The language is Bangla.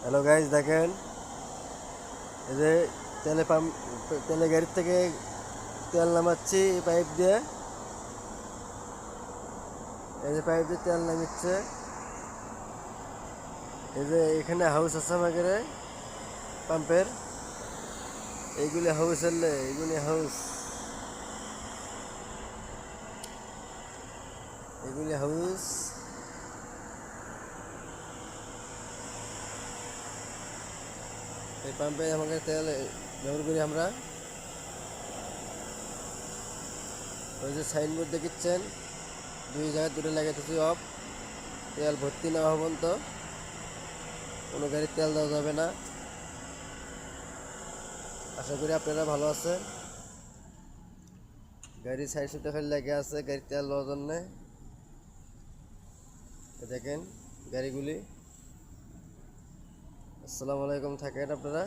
হ্যালো গাইজ, দেখেন এই যে তেলে গাড়ির থেকে তেল নামাচ্ছি এই পাইপ দিয়ে। এই যে পাইপ দিয়ে তেল নামিচ্ছে। এই যে এখানে হাউস আছে আমাদের পাম্পের। এইগুলি হাউস এলে এগুলি হাউস। এই পাম্পে আমাকে তেল ব্যবহার করি আমরা। ওই যে সাইনবোর্ড দেখিচ্ছেন, 2 জায়গায় দুটো লাগাইতেছি অফ। তেল ভর্তি না হওয়া পর্যন্ত কোনো গাড়ির তেল দেওয়া যাবে না। আশা করি আপনারা ভালো আছেন। গাড়ির সাইড সুদ্ধা খালি লেগে আছে গাড়ির তেল দেওয়ার জন্যে। দেখেন গাড়িগুলি। আসসালামু আলাইকুম, থাকেন আপনারা।